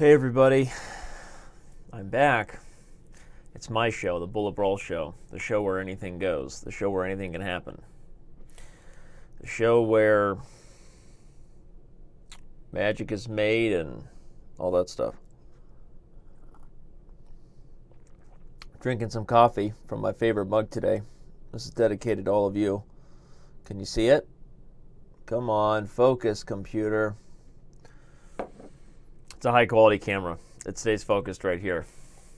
Hey everybody, I'm back. It's my show, the Bullet Brawls show, the show where anything goes, the show where anything can happen, the show where magic is made and all that stuff. Drinking some coffee from my favorite mug today. This is dedicated to all of you. Can you see it? Come on, focus, computer. It's a high quality camera. It stays focused right here,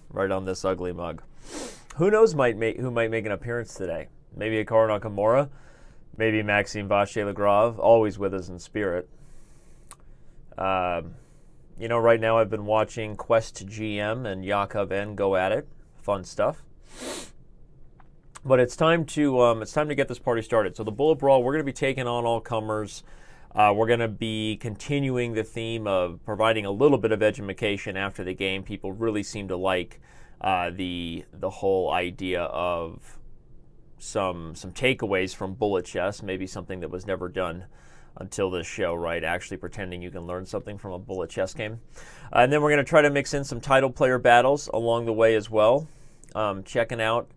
right on this ugly mug. Who knows who might make an appearance today? Maybe a Hikaru Nakamura, maybe Maxime Vachier-Lagrave, always with us in spirit. Right now I've been watching Quest GM and Yakov N go at it. Fun stuff. But it's time to get this party started. So the Bullet Brawl, we're going to be taking on all comers. We're going to be continuing the theme of providing a little bit of education after the game. People really seem to like the whole idea of some takeaways from bullet chess, maybe something that was never done until this show, right? Actually pretending you can learn something from a bullet chess game. And then we're going to try to mix in some title player battles along the way as well. Checking out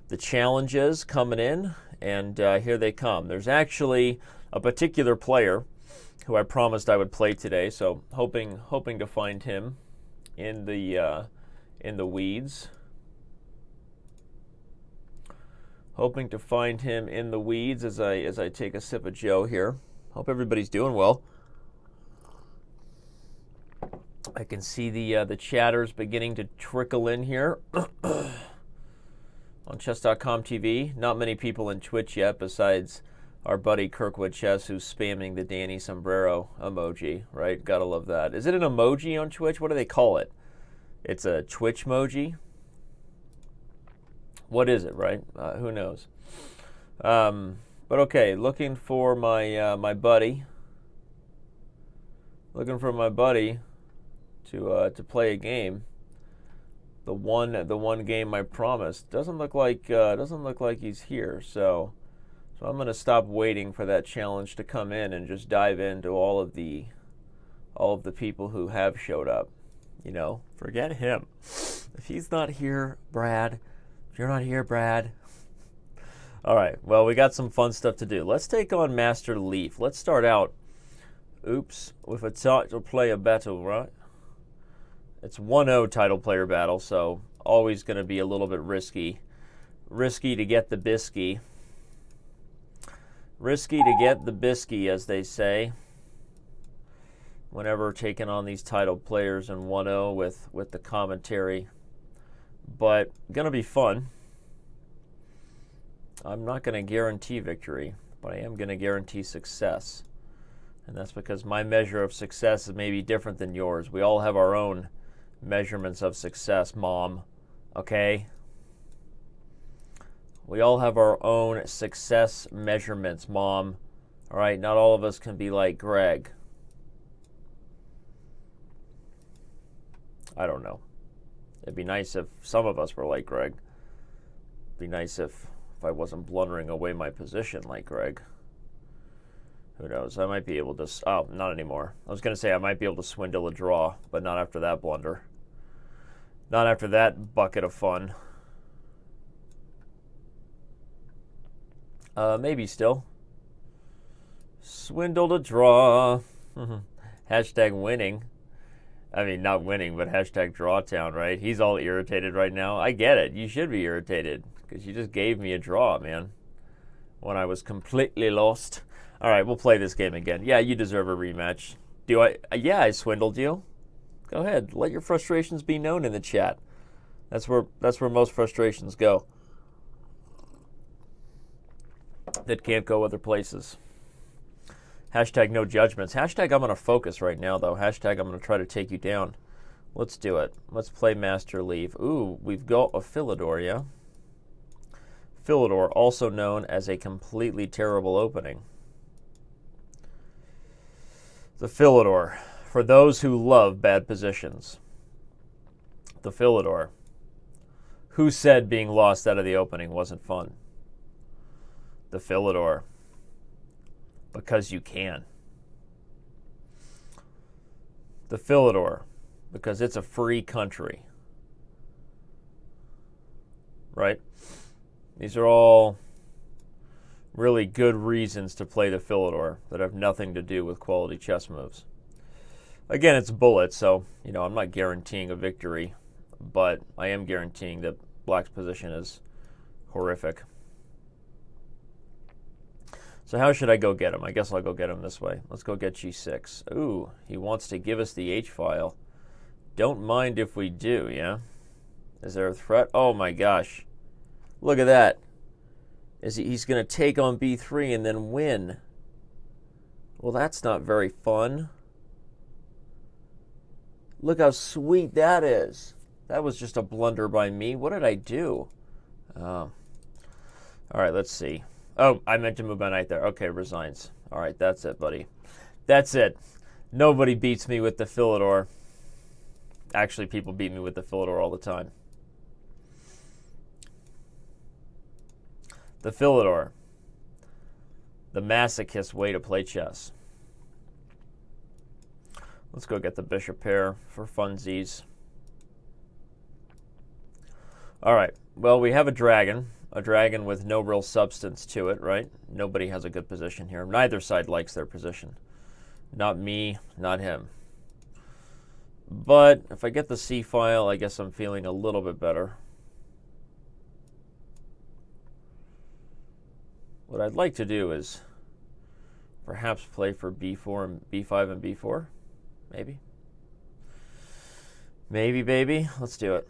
the challenges coming in, and here they come. There's actually a particular player who I promised I would play today, so hoping to find him in the weeds. Hoping to find him in the weeds as I take a sip of Joe here. Hope everybody's doing well. I can see the chatters beginning to trickle in here on Chess.com TV. Not many people in Twitch yet, besides our buddy Kirkwood Chess, who's spamming the Danny Sombrero emoji, right? Gotta love that. Is it an emoji on Twitch? What do they call it? It's a Twitch emoji? What is it, right? Who knows? But okay, looking for my buddy. Looking for my buddy to play a game. The one game I promised doesn't look like he's here. So I'm going to stop waiting for that challenge to come in and just dive into all of the people who have showed up. Forget him. If he's not here, Brad. If you're not here, Brad. All right. Well, we got some fun stuff to do. Let's take on Master Leaf. Let's start out. With a title player battle, right? It's 1-0 title player battle, so always going to be a little bit risky. Risky to get the bisky. Risky to get the bisky, as they say. Whenever taking on these title players in 1-0 with the commentary. But going to be fun. I'm not going to guarantee victory, but I am going to guarantee success. And that's because my measure of success is maybe different than yours. We all have our own measurements of success, Mom. Okay? We all have our own success measurements, Mom. All right? Not all of us can be like Greg. I don't know. It'd be nice if some of us were like Greg. It'd be nice if I wasn't blundering away my position like Greg. Who knows? I might be able to... Oh, not anymore. I was going to say I might be able to swindle a draw, but not after that blunder. Not after that bucket of fun. Maybe still. Swindled a draw. Hashtag winning. I mean, not winning, but hashtag drawtown, right? He's all irritated right now. I get it. You should be irritated, because you just gave me a draw, man, when I was completely lost. All right, we'll play this game again. Yeah, you deserve a rematch. Do I? Yeah, I swindled you. Go ahead. Let your frustrations be known in the chat. That's where most frustrations go. That can't go other places. Hashtag no judgments. Hashtag I'm going to focus right now, though. Hashtag I'm going to try to take you down. Let's do it. Let's play Master Leaf. Ooh, we've got a Philidor, yeah? Philidor, also known as a completely terrible opening. The Philidor, for those who love bad positions. The Philidor. Who said being lost out of the opening wasn't fun? The Philidor. Because you can. The Philidor. because it's a free country, right? These are all really good reasons to play the Philidor that have nothing to do with quality chess moves. Again, it's Bullet, so I'm not guaranteeing a victory, but I am guaranteeing that Black's position is horrific. So how should I go get him? I guess I'll go get him this way. Let's go get g6. Ooh, he wants to give us the h-file. Don't mind if we do, yeah? Is there a threat? Oh my gosh. Look at that. He's going to take on b3 and then win. Well, that's not very fun. Look how sweet that is. That was just a blunder by me. What did I do? Oh. All right, let's see. Oh, I meant to move my knight there. Okay, resigns. All right, that's it, buddy. That's it. Nobody beats me with the Philidor. Actually, people beat me with the Philidor all the time. The Philidor. The masochist way to play chess. Let's go get the bishop pair for funsies. All right. Well, we have a dragon with no real substance to it, right? Nobody has a good position here. Neither side likes their position. Not me, not him. But if I get the C file, I guess I'm feeling a little bit better. What I'd like to do is perhaps play for b4 and b5 and b4. Maybe. Maybe, baby. Let's do it.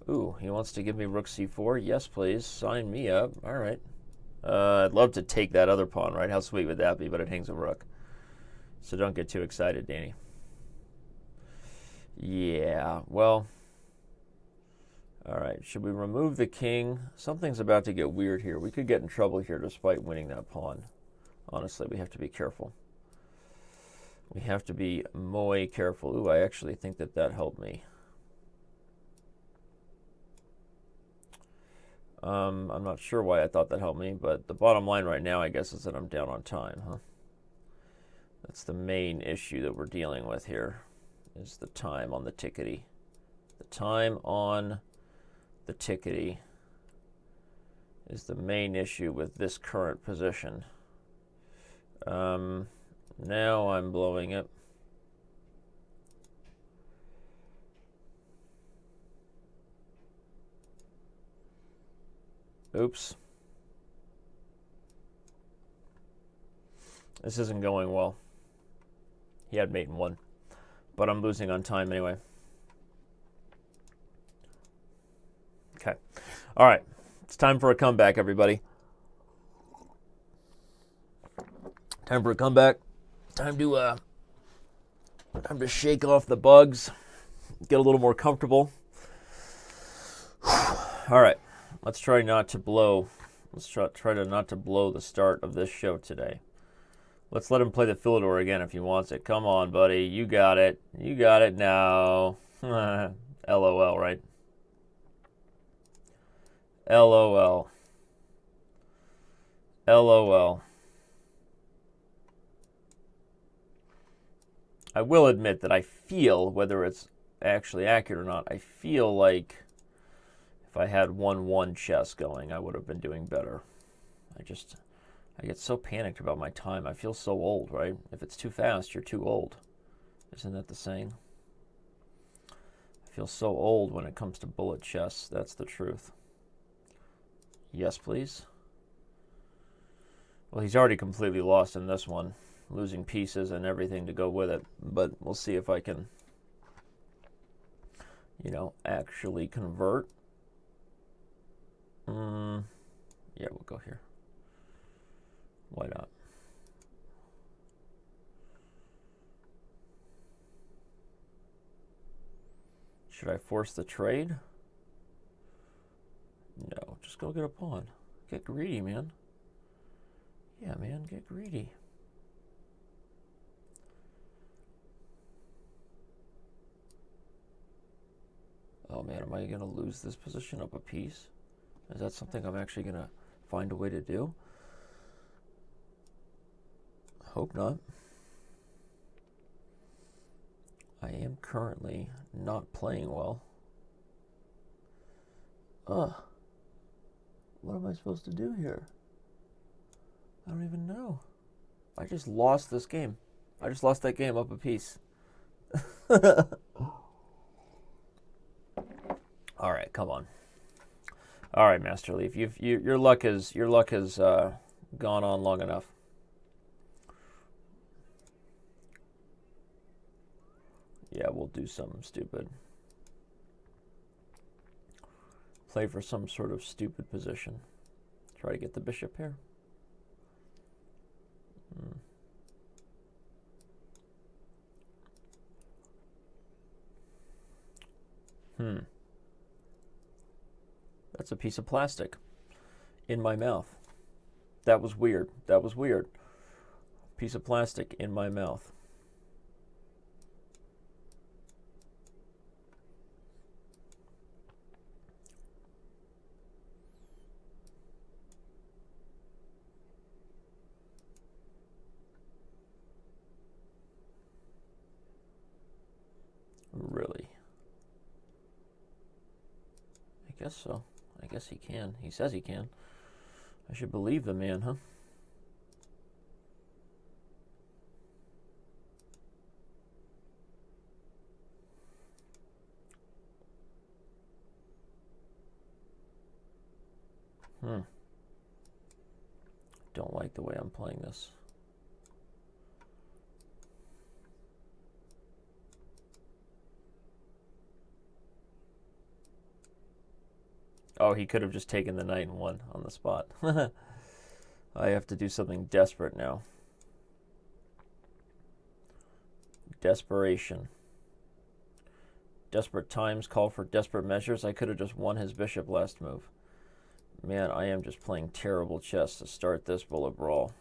Ooh, he wants to give me rook c4. Yes, please. Sign me up. All right. I'd love to take that other pawn, right? How sweet would that be? But it hangs a rook. So don't get too excited, Danny. Yeah, well. All right. Should we remove the king? Something's about to get weird here. We could get in trouble here despite winning that pawn. Honestly, we have to be careful. We have to be muy careful. Ooh, I actually think that helped me. I'm not sure why I thought that helped me, but the bottom line right now, I guess, is that I'm down on time, huh? That's the main issue that we're dealing with here, is the time on the tickety. The time on the tickety is the main issue with this current position. Now I'm blowing it. Oops. This isn't going well. He had mate in one, but I'm losing on time anyway. Okay. All right. It's time for a comeback, everybody. Time for a comeback. Time to shake off the bugs, get a little more comfortable. All right. Let's try not to blow. Let's try to not to blow the start of this show today. Let's let him play the Philidor again if he wants it. Come on, buddy. You got it. You got it now. LOL, right? LOL. LOL. I will admit that I feel, whether it's actually accurate or not, I feel like if I had 1-1 chess going, I would have been doing better. I get so panicked about my time. I feel so old, right? If it's too fast, you're too old. Isn't that the saying? I feel so old when it comes to bullet chess. That's the truth. Yes, please. Well, he's already completely lost in this one, losing pieces and everything to go with it. But we'll see if I can, actually convert. Yeah, we'll go here. Why not? Should I force the trade? No, just go get a pawn. Get greedy, man. Yeah, man, get greedy. Oh, man, am I going to lose this position up a piece? Is that something I'm actually going to find a way to do? Hope not. I am am currently not playing well. Ugh. What am I supposed to do here? I don't even know. I just lost this game. I just lost that game up a piece. All right, come on. All right, Master Leaf, your luck has gone on long enough. Yeah, we'll do something stupid. Play for some sort of stupid position. Try to get the bishop here. That's a piece of plastic in my mouth. That was weird. That was weird. Piece of plastic in my mouth. Really? I guess so. I guess he can. He says he can. I should believe the man, huh? Don't like the way I'm playing this. Oh, he could have just taken the knight and won on the spot. I have to do something desperate now. Desperation. Desperate times call for desperate measures. I could have just won his bishop last move. Man, I am just playing terrible chess to start this bullet brawl.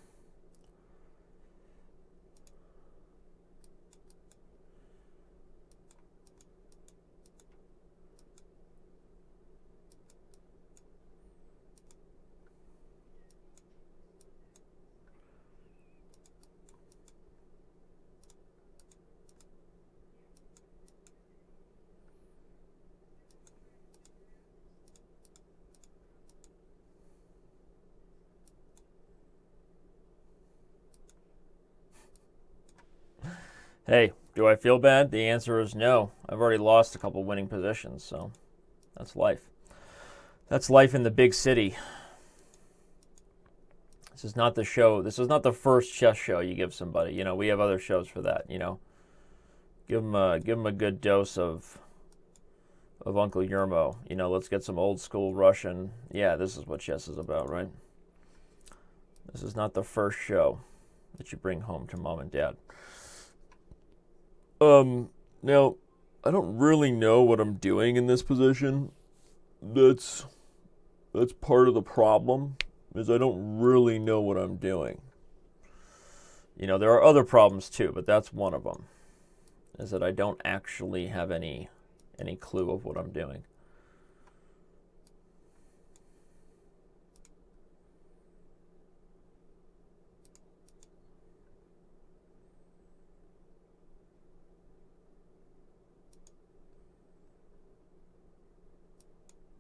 Hey, do I feel bad? The answer is no. I've already lost a couple winning positions, so that's life. That's life in the big city. This is not the show. This is not the first chess show you give somebody. You know, we have other shows for that, you know. Give them a good dose of Uncle Yermo. You know, let's get some old school Russian. Yeah, this is what chess is about, right? This is not the first show that you bring home to mom and dad. Now, I don't really know what I'm doing in this position. That's part of the problem, is I don't really know what I'm doing. You know, there are other problems too, but that's one of them, is that I don't actually have any clue of what I'm doing.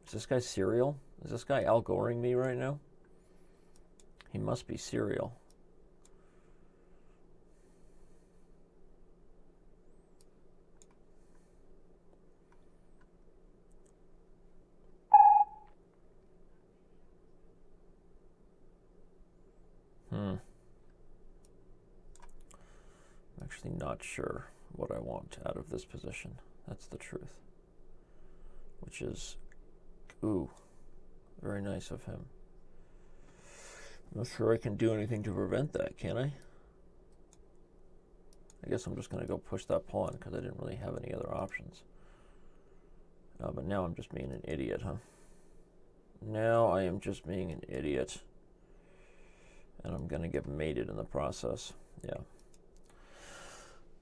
Is this guy serial? Is this guy Al Goring me right now? He must be serial. I'm actually not sure what I want out of this position. That's the truth. Which is, ooh, very nice of him. I'm not sure I can do anything to prevent that, can I? I guess I'm just going to go push that pawn because I didn't really have any other options. But now I'm just being an idiot, huh? Now I am just being an idiot. And I'm going to get mated in the process. Yeah.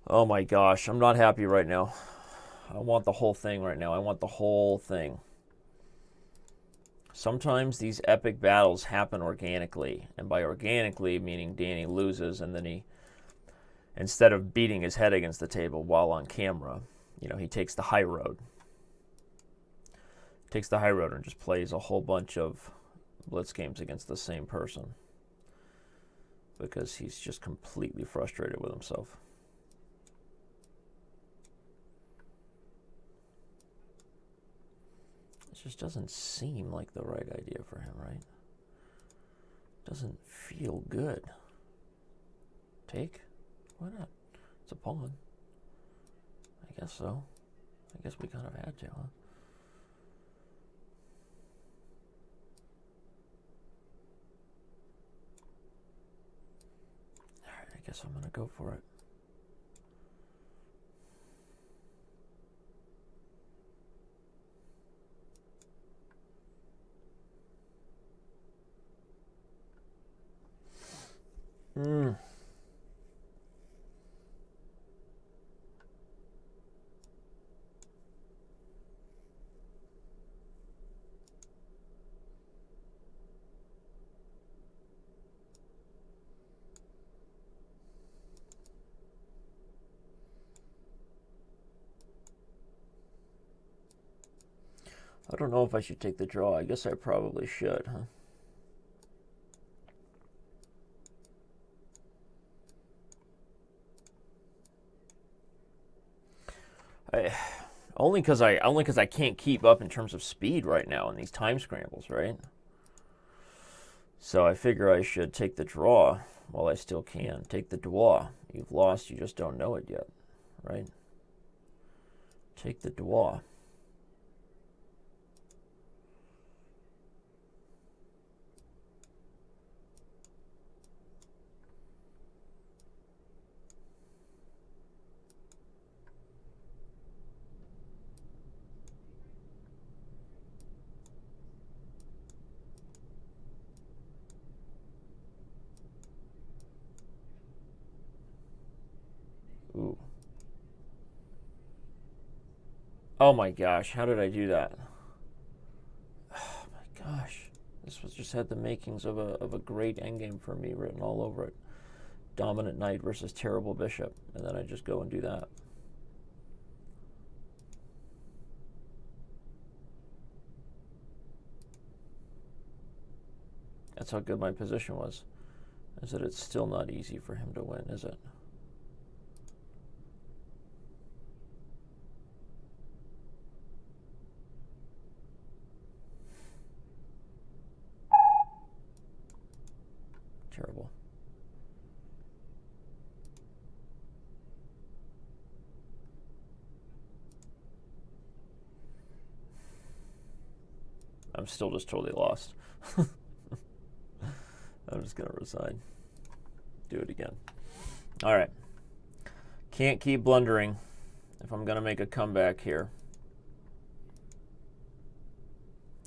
Oh my gosh, I'm not happy right now. I want the whole thing right now. I want the whole thing. Sometimes these epic battles happen organically. And by organically, meaning Danny loses and then he, instead of beating his head against the table while on camera, you know, he takes the high road. Takes the high road and just plays a whole bunch of blitz games against the same person because he's just completely frustrated with himself. It just doesn't seem like the right idea for him, right? Doesn't feel good. Take? Why not? It's a pawn. I guess so. I guess we kind of had to, huh? Alright, I guess I'm gonna go for it. I don't know if I should take the draw. I guess I probably should, huh? Only because I can't keep up in terms of speed right now in these time scrambles, right? So I figure I should take the draw while I still can. Take the draw. You've lost, you just don't know it yet, right? Take the draw. Ooh. Oh my gosh, how did I do that? Oh my gosh. This was just had the makings of a great endgame for me written all over it. Dominant knight versus terrible bishop. And then I just go and do that. That's how good my position was. Is that it's still not easy for him to win, is it? Terrible. I'm still just totally lost. I'm just going to resign. Do it again. All right. Can't keep blundering if I'm going to make a comeback here.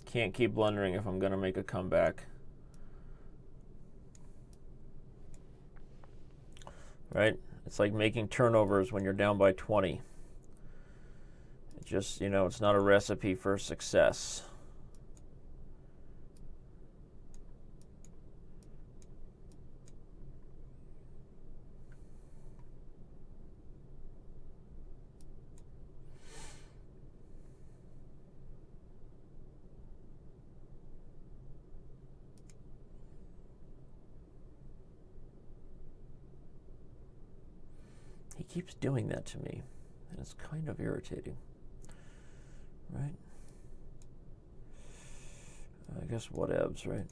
Can't keep blundering if I'm going to make a comeback. Right? It's like making turnovers when you're down by 20. It just, you know, it's not a recipe for success. He keeps doing that to me, and it's kind of irritating, right? I guess whatevs, right?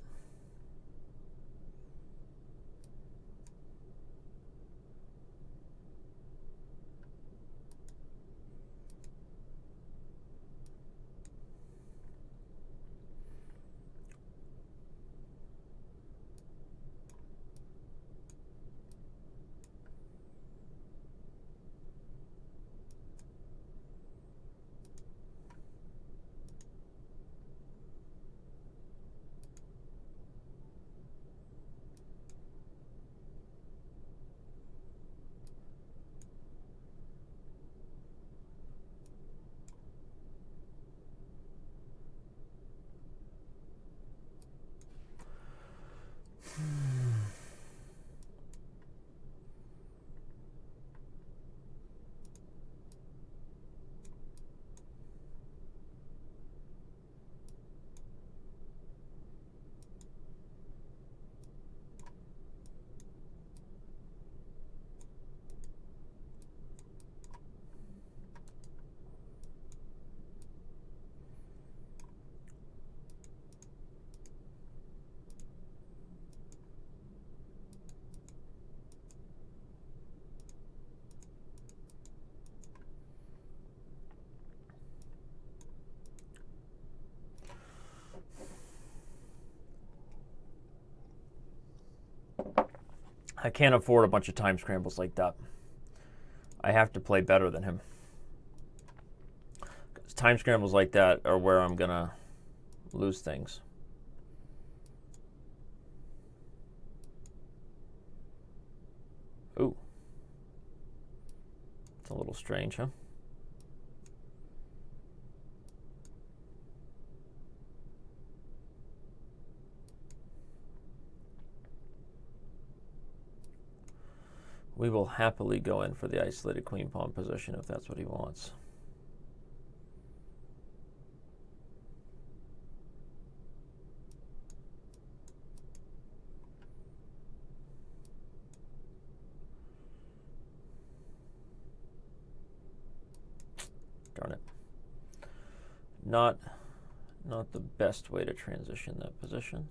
I can't afford a bunch of time scrambles like that. I have to play better than him. Time scrambles like that are where I'm going to lose things. Ooh. It's a little strange, huh? We will happily go in for the isolated queen pawn position if that's what he wants. Darn it. Not the best way to transition that position.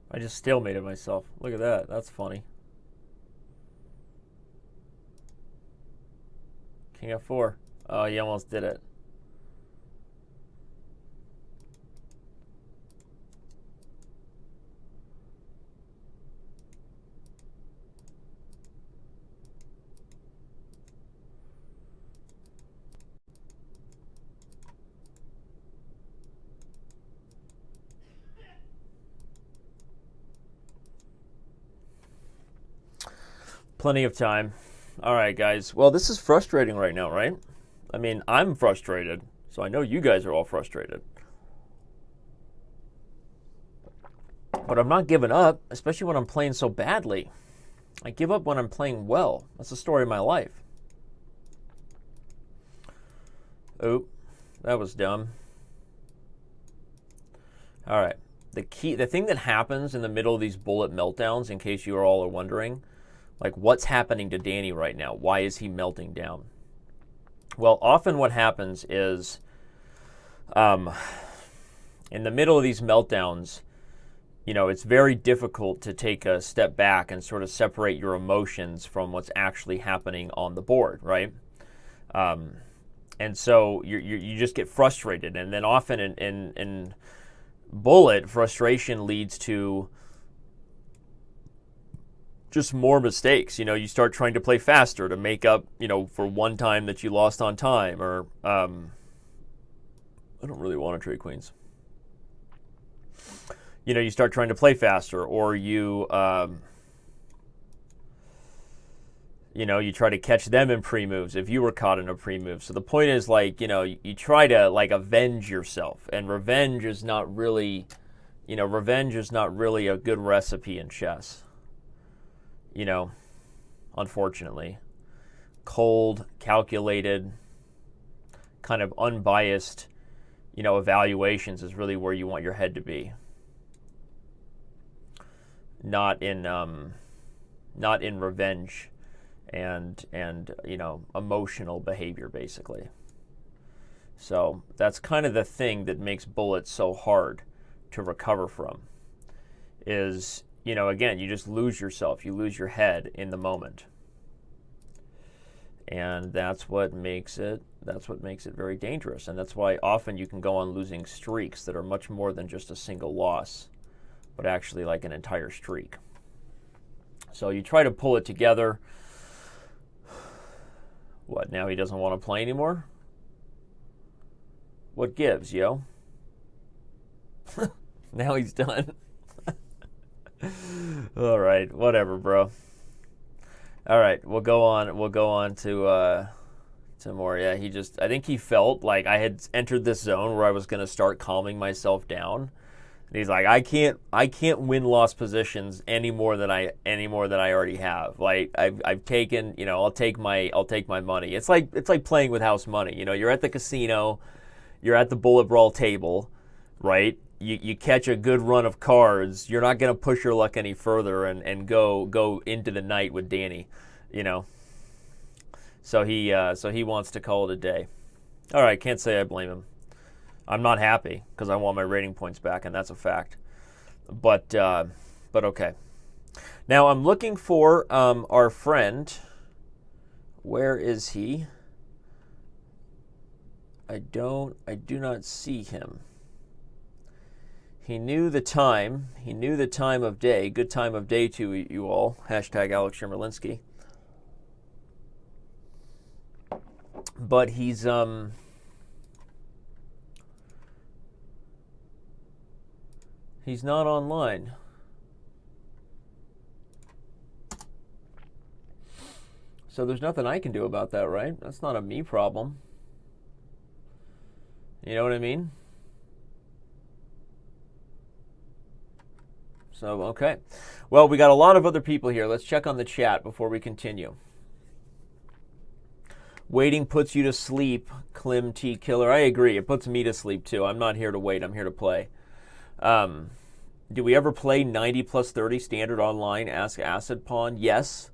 I just stalemated myself. Look at that. That's funny. King f4. Oh, you almost did it. Plenty of time. All right, guys. Well, this is frustrating right now, right? I mean, I'm frustrated, so I know you guys are all frustrated. But I'm not giving up, especially when I'm playing so badly. I give up when I'm playing well. That's the story of my life. Oop, that was dumb. All right. The thing that happens in the middle of these bullet meltdowns, in case you all are wondering, like what's happening to Danny right now? Why is he melting down? Well, often what happens is in the middle of these meltdowns, you know, it's very difficult to take a step back and sort of separate your emotions from what's actually happening on the board, right? And so you just get frustrated. And then often in Bullet, frustration leads to just more mistakes. You know, you start trying to play faster to make up, you know, for one time that you lost on time. Or I don't really want to trade queens. You know, you start trying to play faster, or you you try to catch them in pre-moves if you were caught in a pre-move. So the point is, like, you know, you try to, like, avenge yourself. And revenge is not really a good recipe in chess. You know, unfortunately. Cold, calculated, kind of unbiased, you know, evaluations is really where you want your head to be. Not in revenge and you know, emotional behavior, basically. So that's kind of the thing that makes Bullet so hard to recover from, is, you know, again, you just lose yourself, you lose your head in the moment. And that's what makes it very dangerous. And that's why often you can go on losing streaks that are much more than just a single loss, but actually like an entire streak. So you try to pull it together. What, now he doesn't want to play anymore? What gives, yo? Now he's done. All right, whatever, bro. All right, we'll go on. We'll go on to more. Yeah, I think he felt like I had entered this zone where I was going to start calming myself down. And he's like, I can't win lost positions any more than I already have. Like I've taken, I'll take my money. It's like playing with house money. You're at the casino, you're at the Bullet Brawl table, right? You catch a good run of cards. You're not going to push your luck any further and go into the night with Danny, So he wants to call it a day. All right, can't say I blame him. I'm not happy because I want my rating points back, and that's a fact. But okay. Now I'm looking for our friend. Where is he? I do not see him. He knew the time. He knew the time of day. Good time of day to you all. Hashtag Alex Shermerlinsky. But he's not online. So there's nothing I can do about that, right? That's not a me problem. You know what I mean? So, okay. Well, we got a lot of other people here. Let's check on the chat before we continue. Waiting puts you to sleep, Clim T Killer. I agree. It puts me to sleep, too. I'm not here to wait. I'm here to play. Do we ever play 90 plus 30 standard online? Ask Acid Pawn. Yes.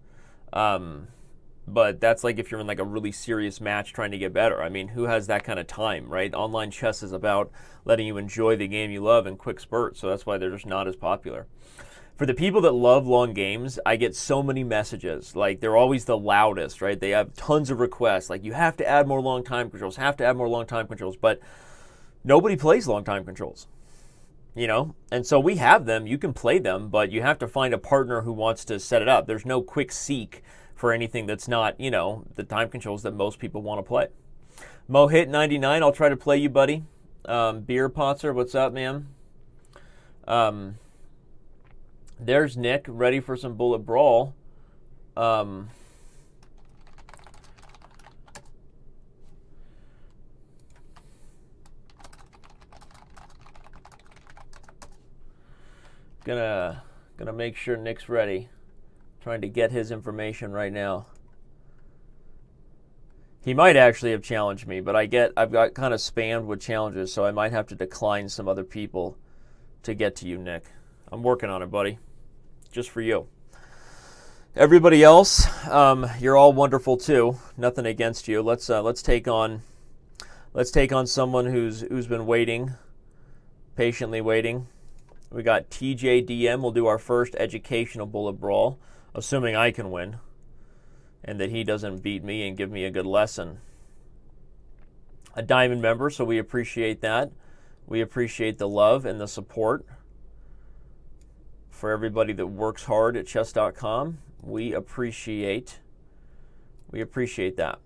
But that's like if you're in like a really serious match trying to get better. I mean, who has that kind of time, right? Online chess is about letting you enjoy the game you love in quick spurts, so that's why they're just not as popular. For the people that love long games, I get so many messages. Like, they're always the loudest, right? They have tons of requests. Like, you have to add more long time controls, but nobody plays long time controls. And so we have them, you can play them, but you have to find a partner who wants to set it up. There's no quick seek for anything that's not, the time controls that most people want to play. Mohit99, I'll try to play you, buddy. Beer Potzer, what's up, man? There's Nick, ready for some Bullet Brawl. Gonna make sure Nick's ready. Trying to get his information right now. He might actually have challenged me, but I've got kind of spammed with challenges, so I might have to decline some other people to get to you, Nick. I'm working on it, buddy. Just for you. Everybody else, you're all wonderful too. Nothing against you. Let's take on someone who's been waiting, patiently waiting. We got TJDM. We'll do our first educational Bullet Brawl, assuming I can win and that he doesn't beat me and give me a good lesson. A Diamond member, so we appreciate that. We appreciate the love and the support for everybody that works hard at Chess.com. We appreciate that.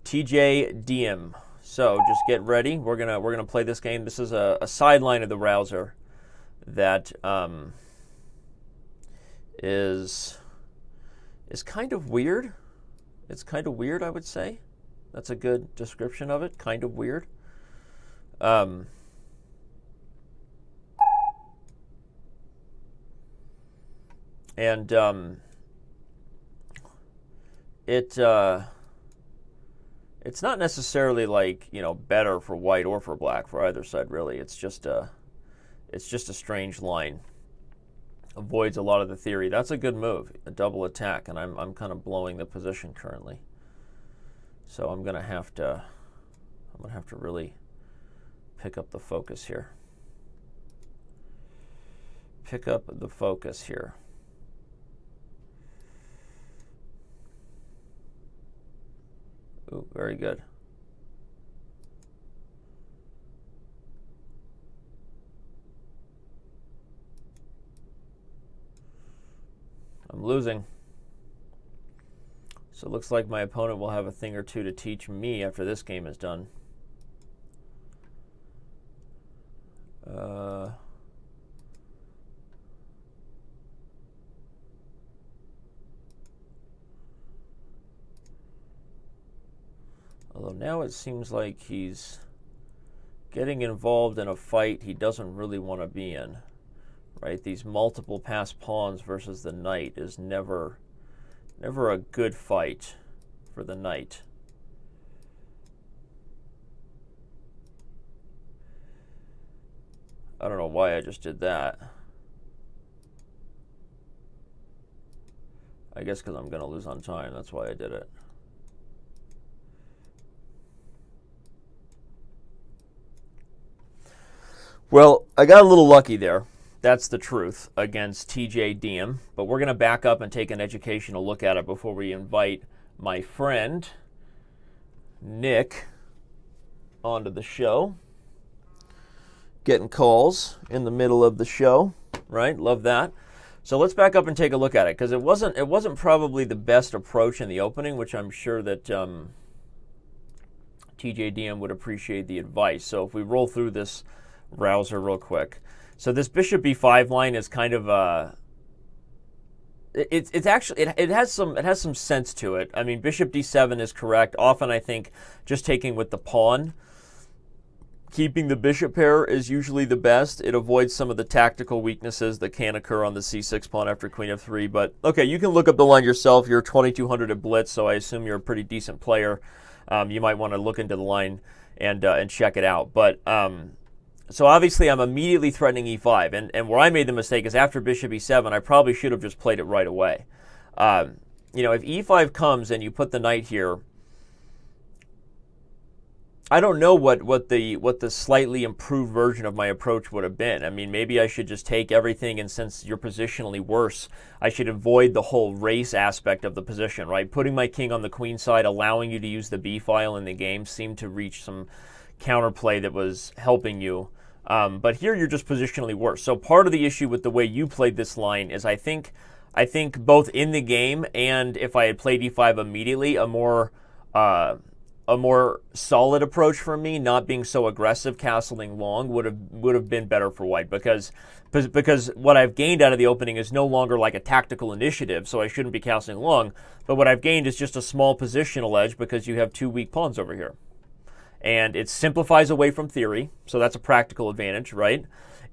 TJDM. So just get ready. We're gonna play this game. This is a sideline of the browser that is kind of weird. It's kind of weird, I would say. That's a good description of it. Kind of weird. It's not necessarily like, better for white or for black, for either side, really. It's just a strange line. Avoids a lot of the theory. That's a good move, a double attack, and I'm kind of blowing the position currently. So I'm gonna have to really pick up the focus here. Ooh, very good. I'm losing. So it looks like my opponent will have a thing or two to teach me after this game is done. Although now it seems like he's getting involved in a fight he doesn't really want to be in. Right? These multiple passed pawns versus the knight is never a good fight for the knight. I don't know why I just did that. I guess because I'm going to lose on time. That's why I did it. Well, I got a little lucky there. That's the truth against TJ Diem. But we're going to back up and take an educational look at it before we invite my friend, Nick, onto the show. Getting calls in the middle of the show, right? Love that. So let's back up and take a look at it, because it wasn't probably the best approach in the opening, which I'm sure that TJ Diem would appreciate the advice. So if we roll through this rouser real quick. So this bishop b5 line is kind of it has some sense to it. I mean, bishop d7 is correct. Often I think just taking with the pawn, keeping the bishop pair is usually the best. It avoids some of the tactical weaknesses that can occur on the c6 pawn after queen f3. But okay, you can look up the line yourself. You're 2200 at Blitz, so I assume you're a pretty decent player. You might want to look into the line and check it out. But so obviously I'm immediately threatening e5, and where I made the mistake is after bishop e7, I probably should have just played it right away. You know, if e5 comes and you put the knight here, I don't know what the slightly improved version of my approach would have been. I mean, maybe I should just take everything, and since you're positionally worse, I should avoid the whole race aspect of the position, right? Putting my king on the queen side, allowing you to use the b file in the game seemed to reach some counterplay that was helping you. But here you're just positionally worse. So part of the issue with the way you played this line is I think both in the game and if I had played e5 immediately, a more solid approach for me, not being so aggressive, castling long, would have been better for white, because what I've gained out of the opening is no longer like a tactical initiative, so I shouldn't be castling long, but what I've gained is just a small positional edge because you have two weak pawns over here. And it simplifies away from theory, so that's a practical advantage, right?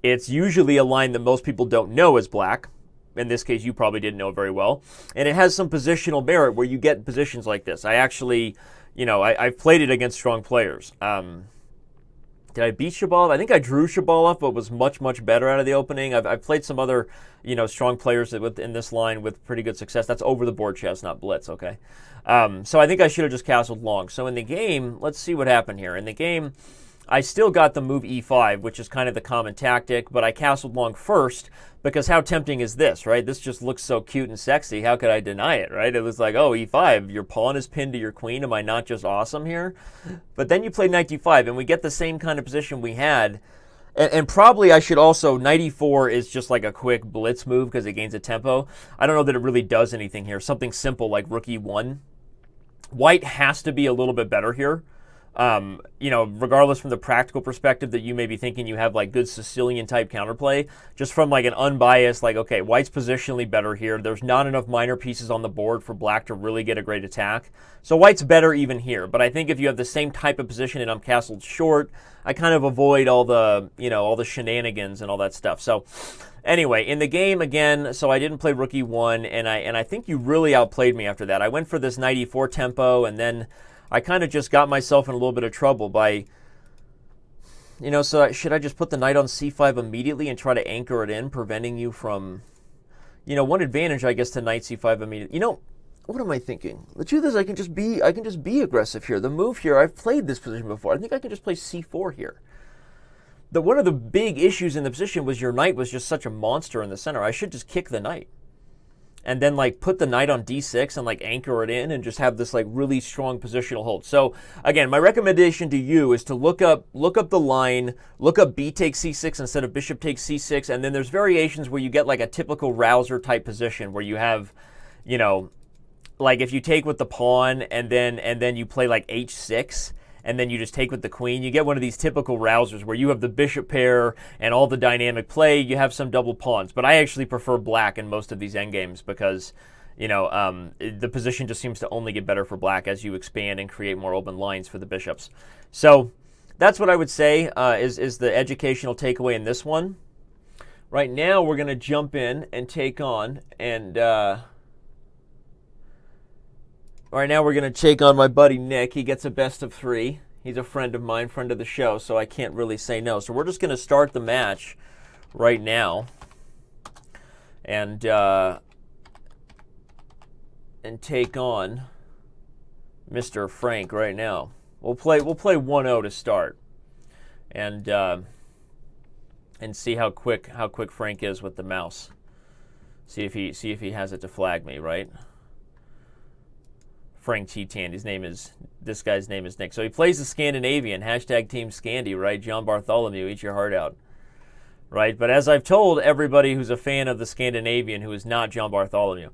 It's usually a line that most people don't know is black. In this case, you probably didn't know very well. And it has some positional merit where you get positions like this. I actually, you know, I've played it against strong players. Did I beat Shabalov? I think I drew Shabalov, but was much, much better out of the opening. I've played some other, you know, strong players in this line with pretty good success. That's over the board chess, not Blitz, okay? So I think I should have just castled long. So in the game, let's see what happened here. In the game, I still got the move e5, which is kind of the common tactic, but I castled long first because how tempting is this, right? This just looks so cute and sexy. How could I deny it, right? It was like, oh, e5, your pawn is pinned to your queen. Am I not just awesome here? But then you play knight d5, and we get the same kind of position we had. And probably I should also, knight e4 is just like a quick blitz move because it gains a tempo. I don't know that it really does anything here. Something simple like rook e1. White has to be a little bit better here. You know, regardless from the practical perspective that you may be thinking you have like good Sicilian type counterplay, just from like an unbiased, like, okay, white's positionally better here. There's not enough minor pieces on the board for black to really get a great attack. So white's better even here. But I think if you have the same type of position and I'm castled short, I kind of avoid all the, you know, all the shenanigans and all that stuff. So anyway, in the game again, so I didn't play rook e1, and I think you really outplayed me after that. I went for this knight e4 tempo, and then I kind of just got myself in a little bit of trouble by, you know, so should I just put the knight on c5 immediately and try to anchor it in, preventing you from, you know, one advantage, I guess, to knight c5 immediately. You know, what am I thinking? The truth is I can just be aggressive here. The move here, I've played this position before. I think I can just play c4 here. One of the big issues in the position was your knight was just such a monster in the center. I should just kick the knight and then like put the knight on d6 and like anchor it in and just have this like really strong positional hold. So again, my recommendation to you is to look up the line, look up b takes c6 instead of bishop takes c6, and then there's variations where you get like a typical rouser type position where you have, you know, like if you take with the pawn and then you play like h6 and then you just take with the queen, you get one of these typical rousers where you have the bishop pair and all the dynamic play, you have some double pawns. But I actually prefer black in most of these endgames because The position just seems to only get better for black as you expand and create more open lines for the bishops. So that's what I would say is the educational takeaway in this one. Right now, we're going to jump in and take on, right now we're going to take on my buddy Nick. He gets a best of 3. He's a friend of mine, friend of the show, so I can't really say no. So we're just going to start the match right now, and take on Mr. Frank right now. We'll play 1-0 to start, and see how quick Frank is with the mouse. See if he has it to flag me, right? Frank T-Tan. This guy's name is Nick. So he plays the Scandinavian, #Team Scandi, right? John Bartholomew, eat your heart out. Right? But as I've told everybody who's a fan of the Scandinavian who is not John Bartholomew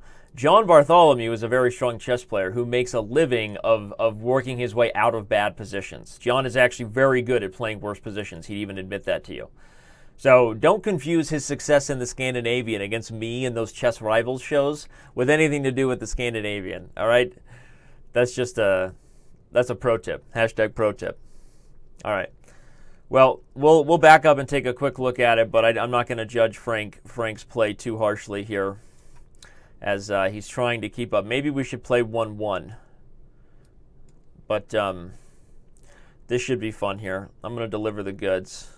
is a very strong chess player who makes a living of working his way out of bad positions. John is actually very good at playing worse positions. He'd even admit that to you. So don't confuse his success in the Scandinavian against me and those Chess Rivals shows with anything to do with the Scandinavian, all right? That's a pro tip, #pro tip. All right. Well, we'll back up and take a quick look at it, but I'm not going to judge Frank's play too harshly here as he's trying to keep up. Maybe we should play 1-1. But this should be fun here. I'm going to deliver the goods.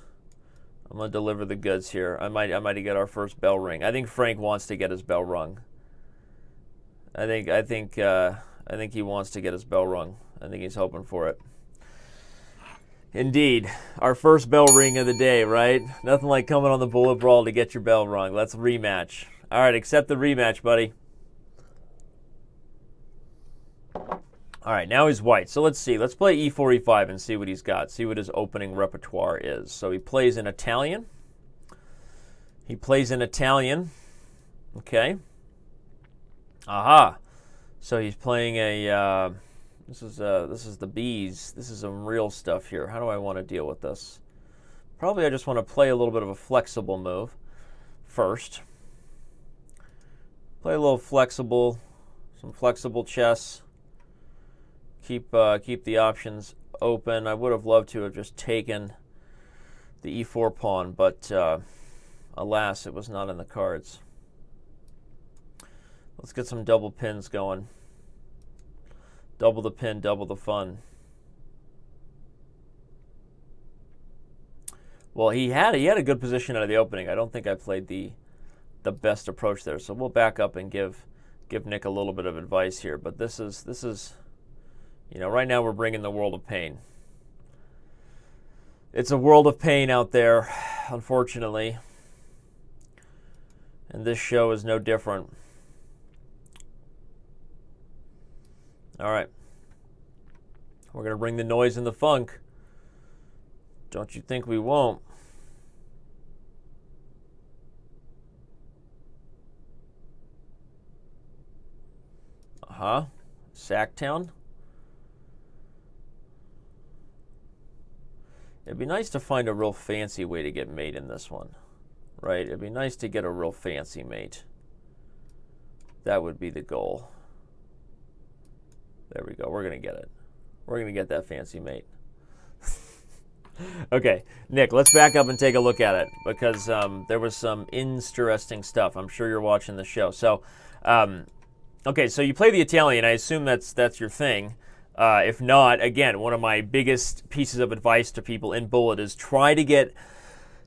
Here. I might get our first bell ring. I think Frank wants to get his bell rung. I think he wants to get his bell rung. I think he's hoping for it. Indeed, our first bell ring of the day, right? Nothing like coming on the Bullet Brawl to get your bell rung. Let's rematch. All right, accept the rematch, buddy. All right, now he's white. So let's see. Let's play e4, e5 and see what he's got. See what his opening repertoire is. So he plays in Italian. Okay. Aha. So he's playing a... This is the bees. This is some real stuff here. How do I want to deal with this? Probably I just want to play a little bit of a flexible move first. Play a little flexible, some flexible chess. Keep the options open. I would have loved to have just taken the e4 pawn, but alas, it was not in the cards. Let's get some double pins going. Double the pin, double the fun. Well, he had a good position out of the opening. I don't think I played the best approach there. So we'll back up and give Nick a little bit of advice here. But this is right now we're bringing the world of pain. It's a world of pain out there, unfortunately. And this show is no different. All right. We're going to bring the noise and the funk. Don't you think we won't? Sacktown. It'd be nice to find a real fancy way to get mate in this one. Right? It'd be nice to get a real fancy mate. That would be the goal. There we go. We're going to get it. We're going to get that fancy mate. Okay, Nick, let's back up and take a look at it because there was some interesting stuff. I'm sure you're watching the show. So, okay, so you play the Italian. I assume that's your thing. If not, again, one of my biggest pieces of advice to people in Bullet is try to get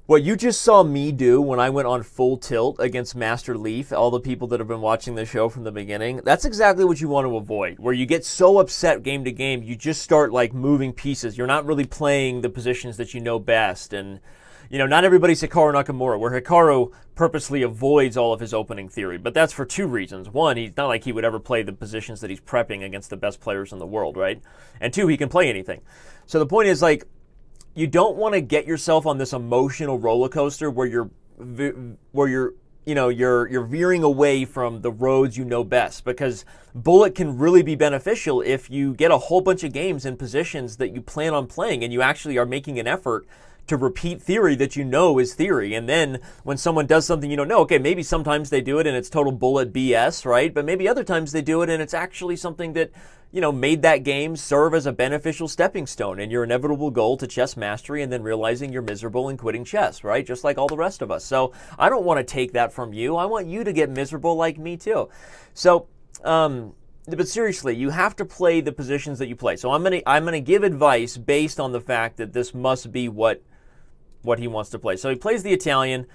what you just saw me do when I went on full tilt against Master Leaf, all the people that have been watching the show from the beginning. That's exactly what you want to avoid, where you get so upset game to game, you just start like moving pieces. You're not really playing the positions that you know best. And, not everybody's Hikaru Nakamura, where Hikaru purposely avoids all of his opening theory. But that's for two reasons. One, he's not like he would ever play the positions that he's prepping against the best players in the world, right? And two, he can play anything. So the point is, like, you don't want to get yourself on this emotional roller coaster where you're veering away from the roads you know best, because Bullet can really be beneficial if you get a whole bunch of games in positions that you plan on playing and you actually are making an effort to repeat theory that you know is theory. And then when someone does something you don't know, okay, maybe sometimes they do it and it's total bullet BS, right? But maybe other times they do it and it's actually something that, made that game serve as a beneficial stepping stone in your inevitable goal to chess mastery, and then realizing you're miserable and quitting chess, right? Just like all the rest of us. So I don't want to take that from you. I want you to get miserable like me too. So, but seriously, you have to play the positions that you play. So I'm gonna give advice based on the fact that this must be what he wants to play. So he plays the Italian.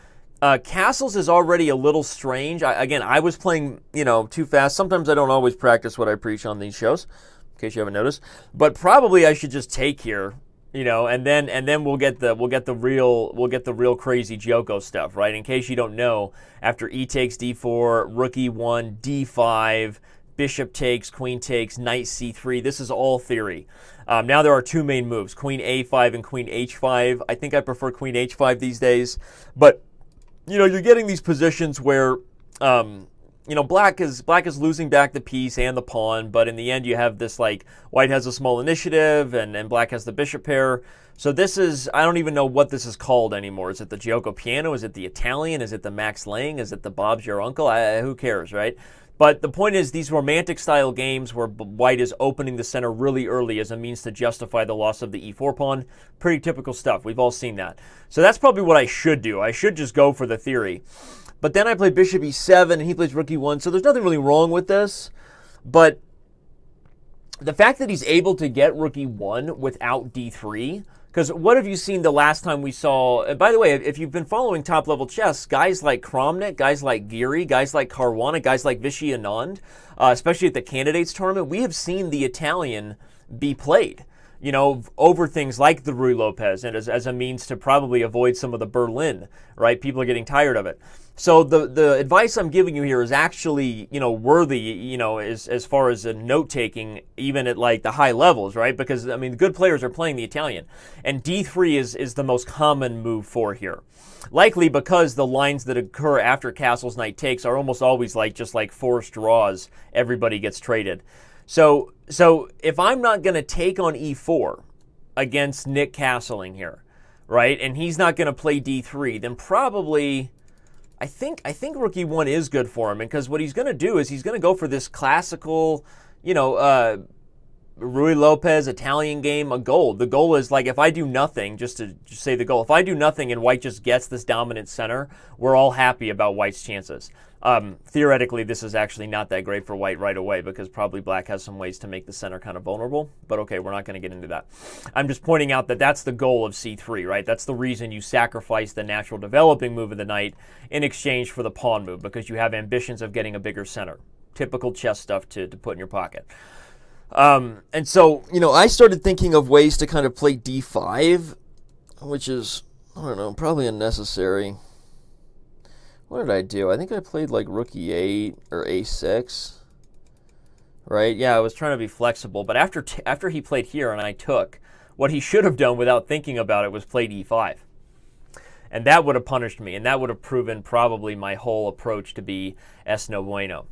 Castles is already a little strange. I was playing, too fast. Sometimes I don't always practice what I preach on these shows, in case you haven't noticed. But probably I should just take here, and then we'll get the real crazy Joko stuff, right? In case you don't know, after E takes D4, Rook E1, D5, Bishop takes, Queen takes, Knight C3. This is all theory. Now there are two main moves, Queen A5 and Queen H5. I think I prefer Queen H5 these days, but you're getting these positions where, black is losing back the piece and the pawn, but in the end you have this, like, white has a small initiative and black has the bishop pair. So this is, I don't even know what this is called anymore. Is it the Gioco Piano? Is it the Italian? Is it the Max Lang? Is it the Bob's Your Uncle? Who cares, right? But the point is, these romantic style games where white is opening the center really early as a means to justify the loss of the e4 pawn, pretty typical stuff. We've all seen that. So that's probably what I should do. I should just go for the theory. But then I play bishop e7 and he plays rook e1, so there's nothing really wrong with this. But the fact that he's able to get rook e1 without d3, because what have you seen the last time we saw, and by the way, if you've been following top-level chess, guys like Kramnik, guys like Giri, guys like Caruana, guys like Vishy Anand, especially at the candidates tournament, we have seen the Italian be played, over things like the Ruy Lopez, and as a means to probably avoid some of the Berlin, right? People are getting tired of it. So the advice I'm giving you here is actually, worthy, as far as a note-taking, even at like the high levels, right? Because, good players are playing the Italian. And D3 is the most common move for here. Likely because the lines that occur after castles knight takes are almost always just like forced draws. Everybody gets traded. So if I'm not going to take on E4 against Nick castling here, right, and he's not going to play D3, then probably I think rook e1 is good for him, because what he's going to do is he's going to go for this classical, Ruy Lopez Italian game, a goal. The goal is, like, if I do nothing, just to say the goal, if I do nothing and white just gets this dominant center, we're all happy about white's chances. Theoretically, this is actually not that great for white right away, because probably black has some ways to make the center kind of vulnerable. But okay, we're not going to get into that. I'm just pointing out that that's the goal of c3, right? That's the reason you sacrifice the natural developing move of the knight in exchange for the pawn move, because you have ambitions of getting a bigger center. Typical chess stuff to put in your pocket. And so, I started thinking of ways to kind of play d5, which is, I don't know, probably unnecessary. What did I do? I think I played like rook e8 or a6, right? Yeah, I was trying to be flexible, but after he played here and I took, what he should have done without thinking about it was played e5. And that would have punished me, and that would have proven probably my whole approach to be es no bueno.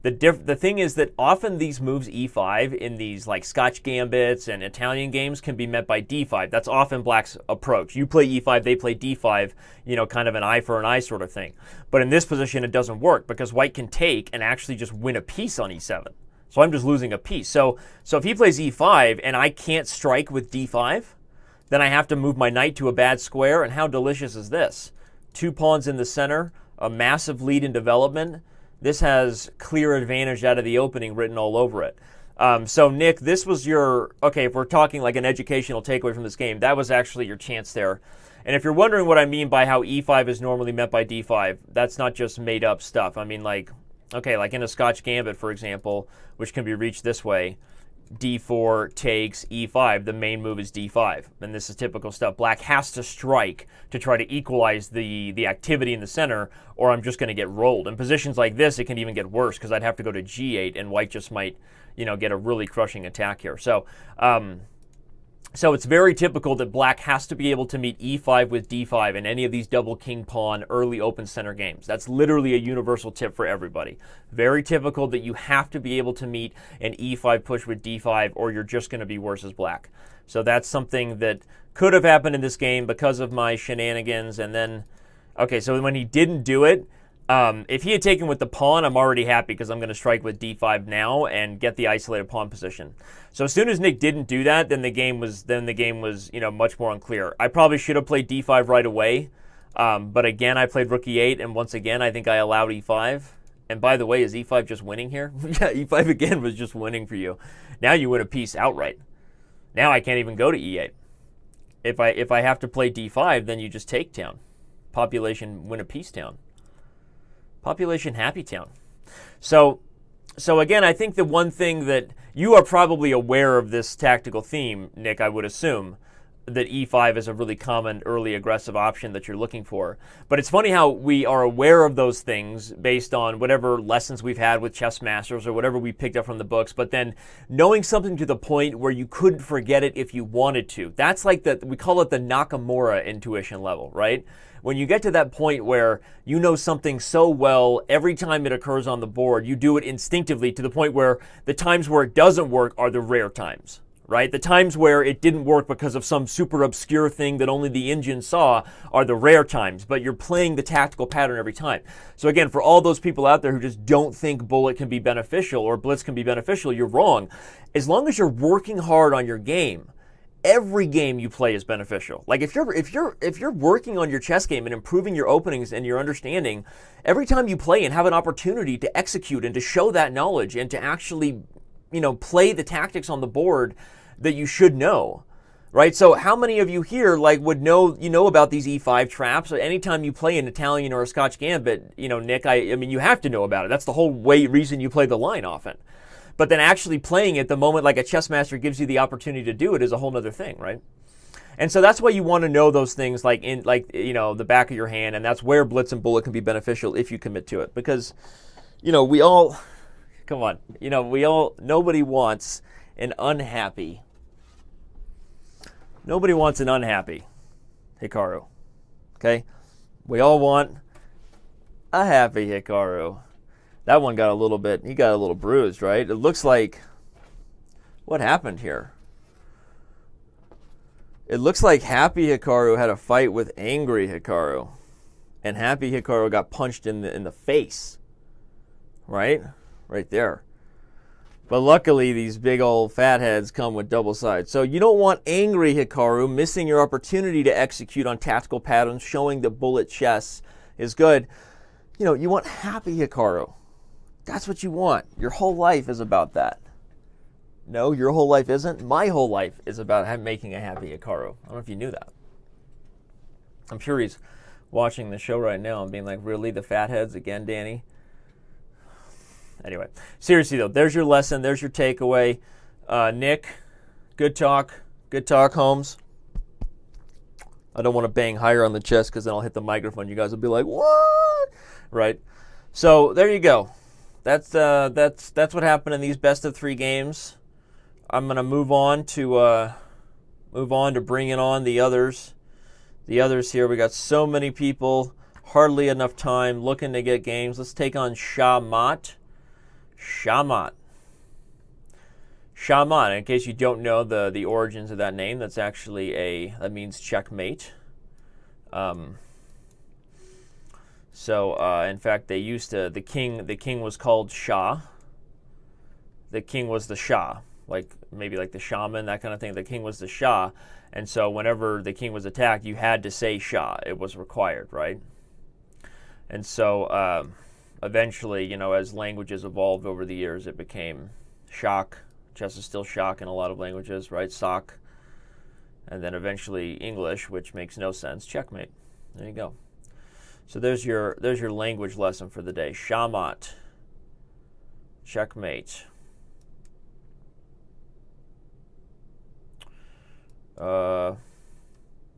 The thing is that often these moves e5 in these like Scotch gambits and Italian games can be met by d5. That's often black's approach. You play e5, they play d5, kind of an eye for an eye sort of thing. But in this position, it doesn't work, because white can take and actually just win a piece on e7. So I'm just losing a piece. So if he plays e5 and I can't strike with d5, then I have to move my knight to a bad square. And how delicious is this? 2 pawns in the center, a massive lead in development. This has clear advantage out of the opening written all over it. So, Nick, this was your, okay, if we're talking like an educational takeaway from this game, that was actually your chance there. And if you're wondering what I mean by how e5 is normally met by d5, that's not just made up stuff. I mean, like in a Scotch gambit, for example, which can be reached this way, d4 takes e5, the main move is d5, and this is typical stuff. Black has to strike to try to equalize the activity in the center, or I'm just going to get rolled. In positions like this, it can even get worse, because I'd have to go to g8, and white just might, get a really crushing attack here. So So it's very typical that black has to be able to meet e5 with d5 in any of these double king pawn early open center games. That's literally a universal tip for everybody. Very typical that you have to be able to meet an e5 push with d5 or you're just going to be worse as black. So that's something that could have happened in this game because of my shenanigans. And then, okay, so when he didn't do it, if he had taken with the pawn, I'm already happy because I'm going to strike with d5 now and get the isolated pawn position. So as soon as Nick didn't do that, then the game was much more unclear. I probably should have played d5 right away, but again I played rook e8, and once again I think I allowed e5. And by the way, is e5 just winning here? Yeah, e5 again was just winning for you. Now you win a piece outright. Now I can't even go to e8. If I have to play d5, then you just take town. Population win a piece town. Population happy town. So again, I think the one thing that you are probably aware of this tactical theme, Nick, I would assume, that e5 is a really common early aggressive option that you're looking for. But it's funny how we are aware of those things based on whatever lessons we've had with chess masters or whatever we picked up from the books, but then knowing something to the point where you couldn't forget it if you wanted to. That's like we call it the Nakamura intuition level, right? When you get to that point where you know something so well, every time it occurs on the board, you do it instinctively to the point where the times where it doesn't work are the rare times, right? The times where it didn't work because of some super obscure thing that only the engine saw are the rare times, but you're playing the tactical pattern every time. So again, for all those people out there who just don't think bullet can be beneficial or blitz can be beneficial, you're wrong. As long as you're working hard on your game, every game you play is beneficial. Like if you're working on your chess game and improving your openings and your understanding, every time you play and have an opportunity to execute and to show that knowledge and to actually, play the tactics on the board that you should know, right? So how many of you here would know about these e5 traps? Or anytime you play an Italian or a Scotch gambit, Nick, I mean you have to know about it. That's the whole reason you play the line often. But then actually playing it the moment like a chess master gives you the opportunity to do it is a whole other thing, right? And so that's why you want to know those things the back of your hand, and that's where blitz and bullet can be beneficial if you commit to it. Because, we all, come on, nobody wants an unhappy Hikaru, okay? We all want a happy Hikaru. That one got he got a little bruised, right? It looks like, what happened here? It looks like Happy Hikaru had a fight with Angry Hikaru. And Happy Hikaru got punched in the face. Right? Right there. But luckily, these big old fat heads come with double sides. So you don't want Angry Hikaru missing your opportunity to execute on tactical patterns, showing that bullet chess is good. You want Happy Hikaru. That's what you want. Your whole life is about that. No, your whole life isn't. My whole life is about making a happy Hikaru. I don't know if you knew that. I'm sure he's watching the show right now and being like, really, the fatheads again, Danny? Anyway, seriously though, there's your lesson. There's your takeaway. Nick, good talk. Good talk, Holmes. I don't want to bang higher on the chest because then I'll hit the microphone. You guys will be like, what? Right? So there you go. That's what happened in these best of 3 games. I'm gonna move on to bringing on the others. The others here. We got so many people, hardly enough time, looking to get games. Let's take on Shamat. Shamat. In case you don't know the origins of that name, that's actually that means checkmate. So, in fact, they used to, the king was called Shah. The king was the Shah, maybe like the shaman, that kind of thing. The king was the Shah. And so whenever the king was attacked, you had to say Shah. It was required, right? And so eventually, as languages evolved over the years, it became Shak. Chess is still Shak in a lot of languages, right? Sak. And then eventually English, which makes no sense, checkmate. There you go. So there's your language lesson for the day. Shamat. Checkmate.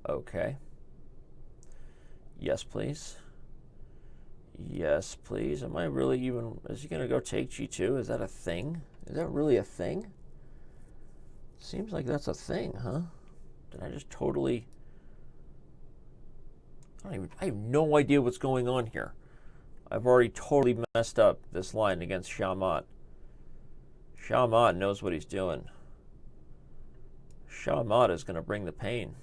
Okay. Yes, please. Yes, please. Am I really even... Is he going to go take G2? Is that a thing? Is that really a thing? Seems like that's a thing, huh? Did I just totally... I have no idea what's going on here. I've already totally messed up this line against Shah-Mat. Shah-Mat knows what he's doing. Shah-Mat is going to bring the pain.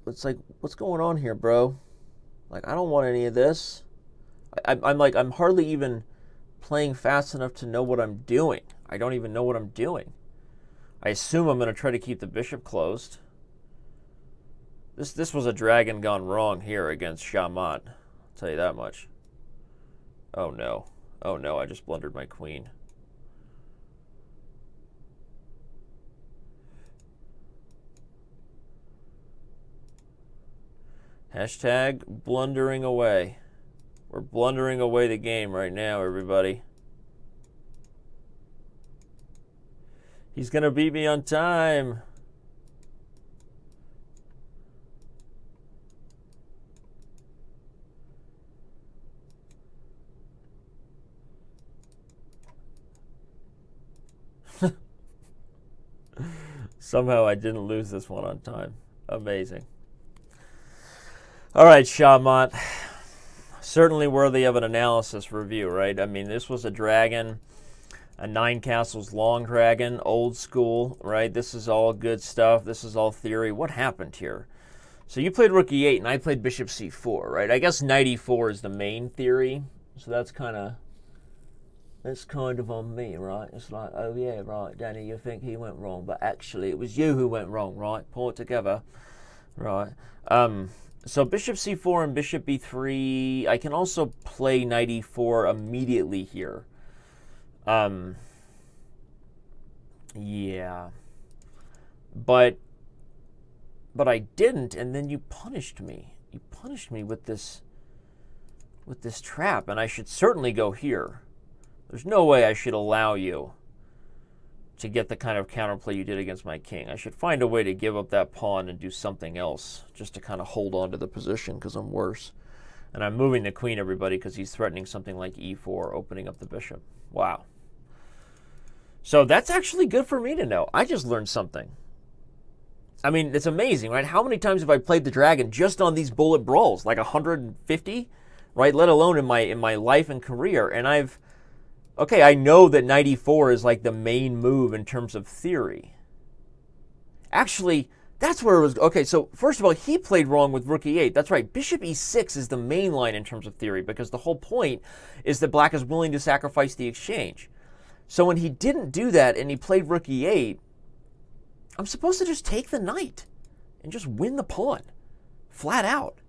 It's like, what's going on here, bro? Like, I don't want any of this. I'm hardly even playing fast enough to know what I'm doing. I don't even know what I'm doing. I assume I'm going to try to keep the bishop closed. This was a dragon gone wrong here against Shah-Mat. I'll tell you that much. Oh no. Oh no, I just blundered my queen. Hashtag blundering away. We're blundering away the game right now, everybody. He's going to beat me on time. Somehow I didn't lose this one on time. Amazing. All right, Shah-Mat. Certainly worthy of an analysis review, right? I mean, this was a dragon, a 9 castles long dragon, old school, right? This is all good stuff. This is all theory. What happened here? So you played rook e8 and I played bishop c4, right? I guess knight e4 is the main theory. So that's kind of on me, right? It's like, oh yeah, right, Danny, you think he went wrong, but actually it was you who went wrong, right? Pull it together, right? So bishop c4 and bishop b3. I can also play knight e4 immediately here. Yeah. But I didn't, and then you punished me. You punished me with this trap, and I should certainly go here. There's no way I should allow you to get the kind of counterplay you did against my king. I should find a way to give up that pawn and do something else just to kind of hold on to the position because I'm worse. And I'm moving the queen, everybody, because he's threatening something like e4, opening up the bishop. Wow. So that's actually good for me to know. I just learned something. I mean, it's amazing, right? How many times have I played the dragon just on these bullet brawls? Like 150, right? Let alone in my life and career. And okay, I know that knight e4 is like the main move in terms of theory. Actually, that's where it was. Okay, so first of all, he played wrong with rook e8. That's right. Bishop e6 is the main line in terms of theory because the whole point is that black is willing to sacrifice the exchange. So when he didn't do that and he played rook e8, I'm supposed to just take the knight and just win the pawn. Flat out.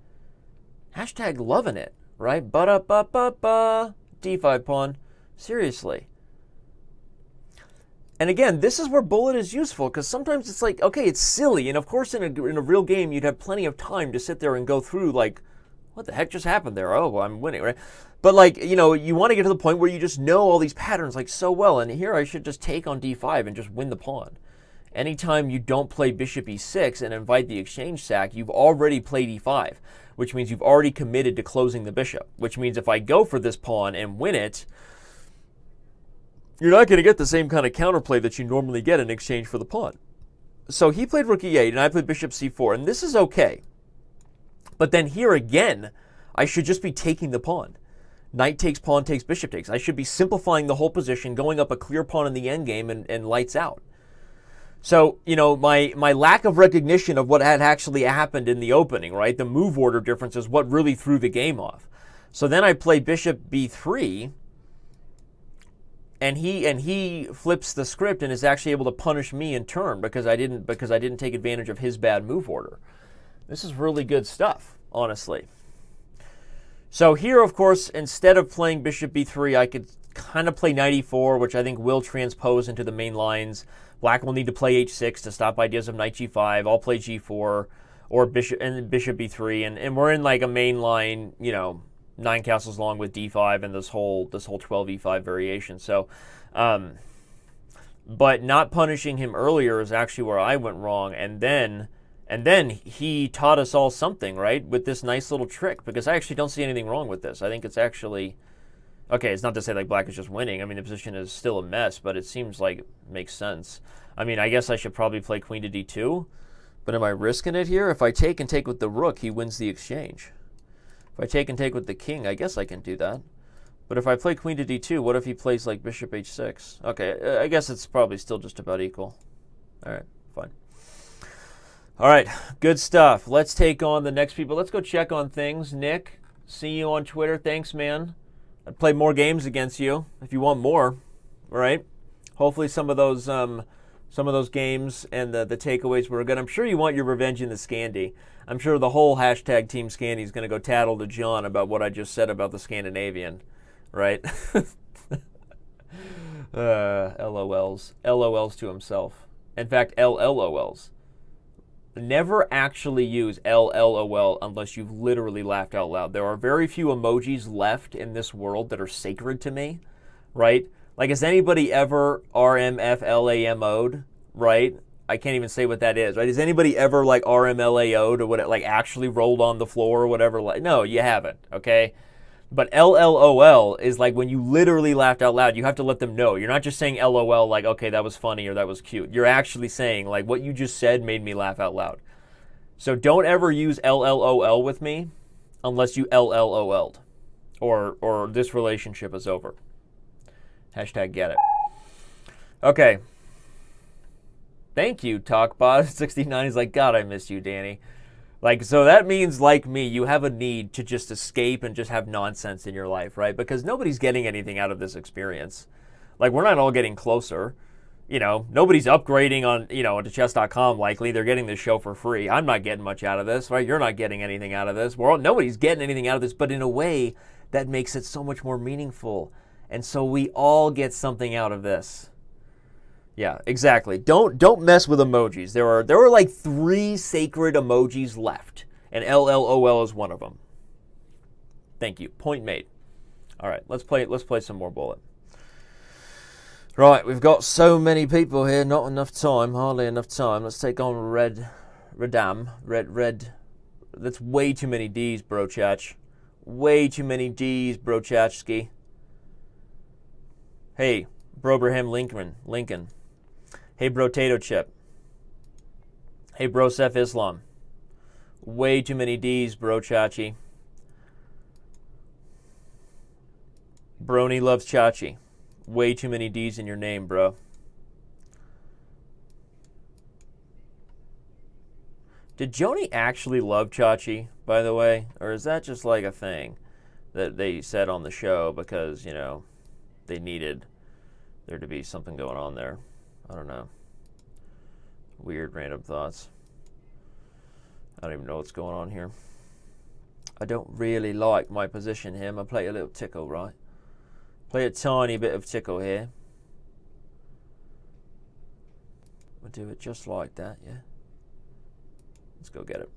Hashtag loving it, right? Ba-da-ba-ba-ba. D5 pawn. Seriously. And again, this is where Bullet is useful because sometimes it's like, okay, it's silly. And of course, in a real game, you'd have plenty of time to sit there and go through like, what the heck just happened there? Oh, well, I'm winning, right? But like, you know, you want to get to the point where you just know all these patterns like so well. And here I should just take on d5 and just win the pawn. Anytime you don't play bishop e6 and invite the exchange sack, you've already played e5, which means you've already committed to closing the bishop, which means if I go for this pawn and win it, you're not going to get the same kind of counterplay that you normally get in exchange for the pawn. So he played rook e8 and I played bishop c4, and this is okay. But then here again, I should just be taking the pawn. Knight takes, pawn takes, bishop takes. I should be simplifying the whole position, going up a clear pawn in the endgame and lights out. So, you know, my lack of recognition of what had actually happened in the opening, right? The move order difference is what really threw the game off. So then I play bishop b3, and he flips the script and is actually able to punish me in turn because I didn't take advantage of his bad move order. This is really good stuff, honestly. So here, of course, instead of playing bishop b3, I could kind of play knight e4, which I think will transpose into the main lines. Black will need to play h6 to stop ideas of knight g5. I'll play g4 or bishop b3, and we're in like a main line, you know, 9 castles long with d5 and this whole 12e5 variation. So, but not punishing him earlier is actually where I went wrong, and then he taught us all something, right, with this nice little trick, because I actually don't see anything wrong with this. I think it's actually Okay, it's not to say like black is just winning. I mean, the position is still a mess, but it seems like it makes sense. I mean, I guess I should probably play queen to d2, but am I risking it here? If I take and take with the rook, he wins the exchange. If I take and take with the king, I guess I can do that. But if I play queen to d2, what if he plays like bishop h6? Okay, I guess it's probably still just about equal. All right, fine. All right, good stuff. Let's take on the next people. Let's go check on things. Nick, see you on Twitter. Thanks, man. I'd play more games against you if you want more. All right. Hopefully some of those games and the takeaways were good. I'm sure you want your revenge in the Scandi. I'm sure the whole hashtag Team Scandi is going to go tattle to John about what I just said about the Scandinavian, right? LOLs. LOLs to himself. In fact, LLOLs. Never actually use LLOL unless you've literally laughed out loud. There are very few emojis left in this world that are sacred to me, right? Like, has anybody ever RMFLAMO'd, right? I can't even say what that is, right? Has anybody ever, like, RMLAO'd or what, like, actually rolled on the floor or whatever? Like, no, you haven't, okay? But LLOL is like when you literally laughed out loud, you have to let them know. You're not just saying LOL like, okay, that was funny or that was cute. You're actually saying, like, what you just said made me laugh out loud. So don't ever use LLOL with me unless you LLOL'd or this relationship is over. Hashtag get it. Okay. Thank you, TalkBot69. He's like, God, I miss you, Danny. Like, so that means, like me, you have a need to just escape and just have nonsense in your life, right? Because nobody's getting anything out of this experience. Like, we're not all getting closer. You know, nobody's upgrading on, to Chess.com likely. They're getting this show for free. I'm not getting much out of this, right? You're not getting anything out of this. Nobody's getting anything out of this, but in a way that makes it so much more meaningful. And so we all get something out of this. Yeah, exactly. Don't mess with emojis. There are like 3 sacred emojis left, and LLOL is one of them. Thank you. Point made. All right, let's play some more Bullet. Right, we've got so many people here, not enough time, hardly enough time. Let's take on Red. That's way too many D's, bro, Chach. Way too many D's, bro, Chachski. Hey, Brobraham Lincoln. Hey, Bro Tato Chip. Hey, Bro Seth Islam. Way too many D's, Bro Chachi. Brony loves Chachi. Way too many D's in your name, bro. Did Joni actually love Chachi, by the way? Or is that just like a thing that they said on the show because, they needed there to be something going on there? I don't know. Weird random thoughts. I don't even know what's going on here. I don't really like my position here. I play a little tickle, right? Play a tiny bit of tickle here. We'll do it just like that, yeah? Let's go get it.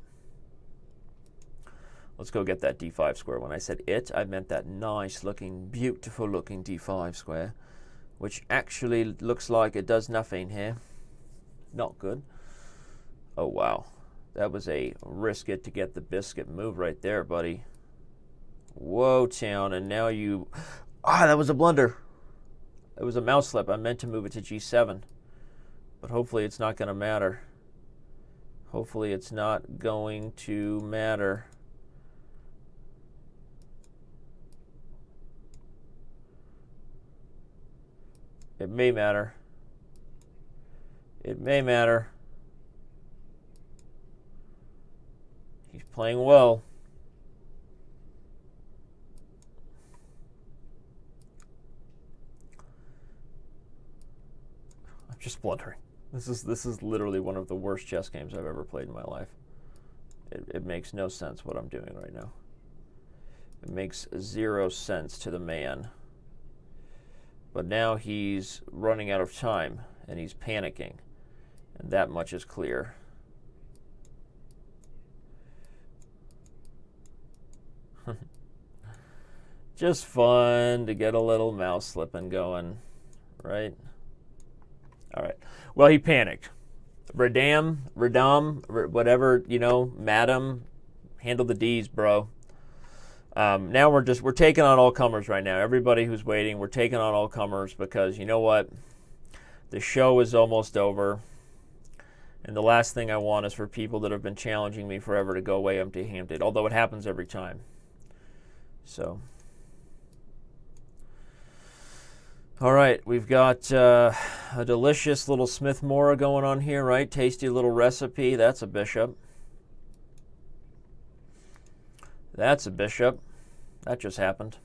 Let's go get that d5 square. When I said it, I meant that nice looking, beautiful looking d5 square, which actually looks like it does nothing here. Not good. Oh, wow. That was a risk it to get the biscuit move right there, buddy. Whoa, town. And now you... that was a blunder. It was a mouse slip. I meant to move it to g7. But hopefully it's not going to matter. Hopefully it's not going to matter. It may matter. It may matter. He's playing well. I'm just blundering. This is literally one of the worst chess games I've ever played in my life. It makes no sense what I'm doing right now. It makes 0 sense to the man. But now he's running out of time and he's panicking. And that much is clear. Just fun to get a little mouse slipping going, right? All right. Well, he panicked. Radam, whatever, madam, handle the D's, bro. Now we're taking on all comers right now. Everybody who's waiting, we're taking on all comers because you know what? The show is almost over. And the last thing I want is for people that have been challenging me forever to go away empty-handed, although it happens every time. So, all right, we've got a delicious little Smith Mora going on here, right? Tasty little recipe. That's a bishop. That's a bishop. That just happened.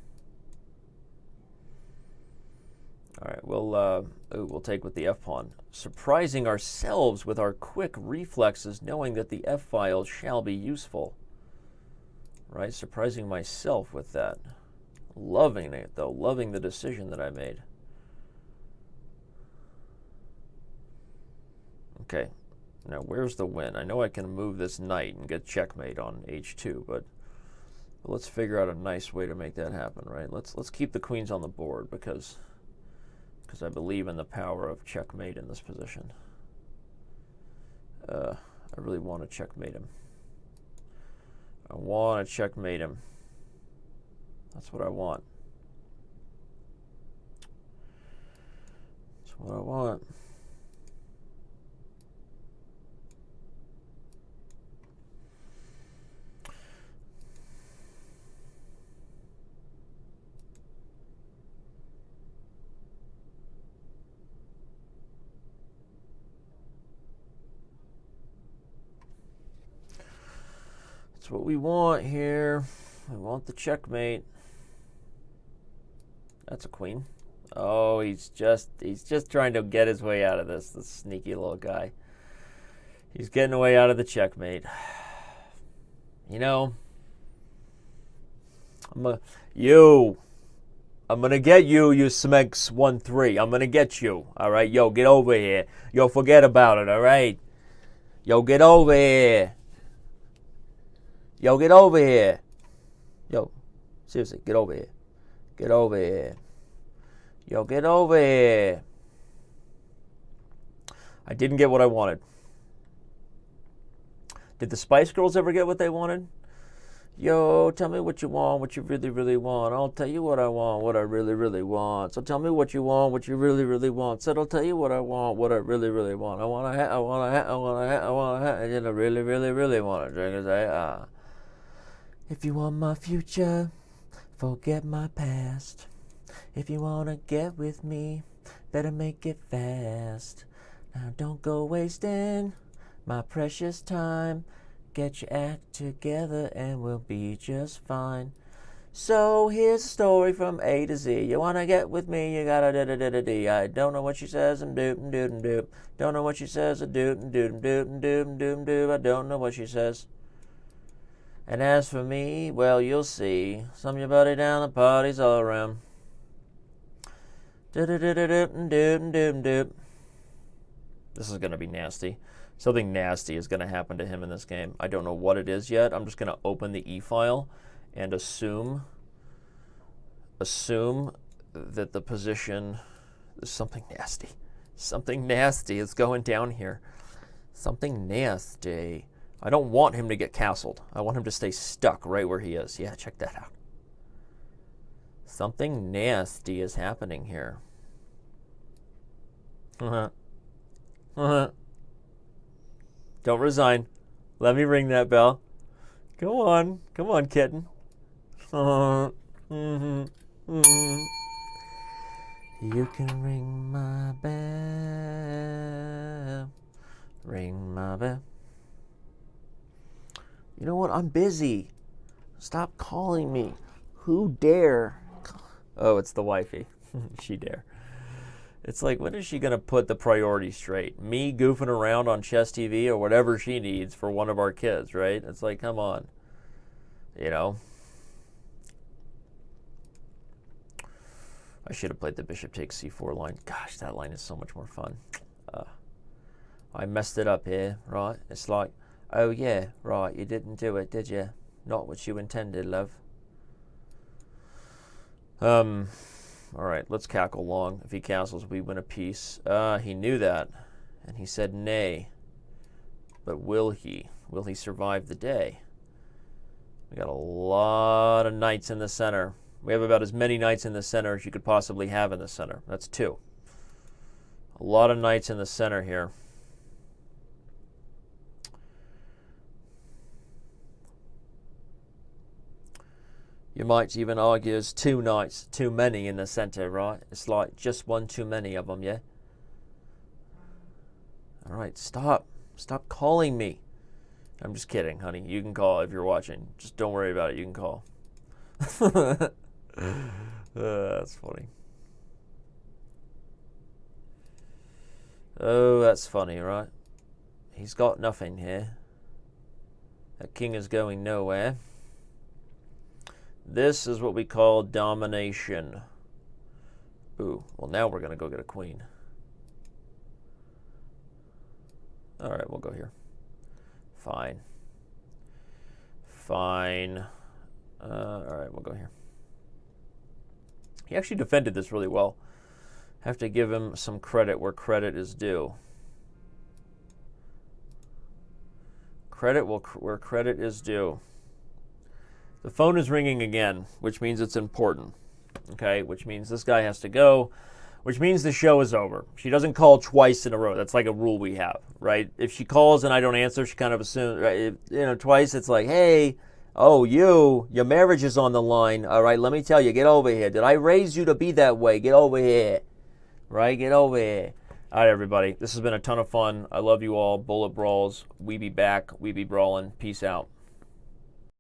All right, we'll take with the f-pawn. Surprising ourselves with our quick reflexes, knowing that the f-file shall be useful. Right, surprising myself with that. Loving it, though. Loving the decision that I made. Okay, now where's the win? I know I can move this knight and get checkmate on h2, but let's figure out a nice way to make that happen, right? Let's keep the queens on the board because I believe in the power of checkmate in this position. I really want to checkmate him. I want to checkmate him. That's what I want. That's what I want. That's what we want here. We want the checkmate. That's a queen. Oh, he's just trying to get his way out of this sneaky little guy. He's getting away out of the checkmate. You know, I'm gonna get you, you Smegs 1-3. I'm gonna get you. All right, yo, get over here. Yo, forget about it. All right, yo, get over here. Yo, get over here. Yo, seriously, get over here. Get over here. Yo, get over here. I didn't get what I wanted. Did the Spice Girls ever get what they wanted? Yo, tell me what you want, what you really, really want. I'll tell you what I want, what I really, really want. So tell me what you want, what you really, really want. So I'll tell you what I want, what I really, really want. I want a hat, I want a hat, I want a hat, I want a hat. And I really, really, really want a drink. I say, If you want my future, forget my past. If you want to get with me, better make it fast. Now don't go wasting my precious time. Get your act together and we'll be just fine. So here's a story from A to Z. You want to get with me, you gotta da-da-da-da-dee. I don't know what she says and doop-and-doop-and-doop. Don't know what she says and doop-and-doop-and-doop-and-doop-and-doop-and-doop. I don't know what she says. And as for me, well, you'll see. Some of your buddy down the parties all around. Do-do-do-do-doop-and-doop-and-doop-and-doop. This is going to be nasty. Something nasty is going to happen to him in this game. I don't know what it is yet. I'm just going to open the e-file and assume that the position is something nasty. Something nasty is going down here. Something nasty. I don't want him to get castled. I want him to stay stuck right where he is. Yeah, check that out. Something nasty is happening here. Don't resign. Let me ring that bell. Come on, kitten. You can ring my bell. Ring my bell. You know what? I'm busy. Stop calling me. Who dare? Oh, it's the wifey. She dare. It's like, when is she going to put the priorities straight? Me goofing around on Chess TV or whatever she needs for one of our kids, right? It's like, come on. You know? I should have played the bishop takes c4 line. Gosh, that line is so much more fun. I messed it up here, right? It's like, oh yeah, right, you didn't do it, did you? Not what you intended, love. All right, let's cackle long. If he castles, we win a piece. He knew that, and he said nay. But will he? Will he survive the day? We got a lot of knights in the center. We have about as many knights in the center as you could possibly have in the center. That's 2. A lot of knights in the center here. You might even argue there's 2 knights too many in the center, right? It's like just 1 too many of them, yeah? All right, stop. Stop calling me. I'm just kidding, honey. You can call if you're watching. Just don't worry about it. You can call. That's funny. Oh, that's funny, right? He's got nothing here. That king is going nowhere. This is what we call domination. Ooh, well now we're going to go get a queen. All right, we'll go here. Fine. Fine. All right, we'll go here. He actually defended this really well. Have to give him some credit where credit is due. Credit where credit is due. The phone is ringing again, which means it's important. Okay, which means this guy has to go, which means the show is over. She doesn't call twice in a row. That's like a rule we have, right? If she calls and I don't answer, she kind of assumes, right? Twice it's like, hey, oh, your marriage is on the line. All right, let me tell you, get over here. Did I raise you to be that way? Get over here, right? Get over here. All right, everybody. This has been a ton of fun. I love you all. Bullet Brawls. We be back. We be brawling. Peace out.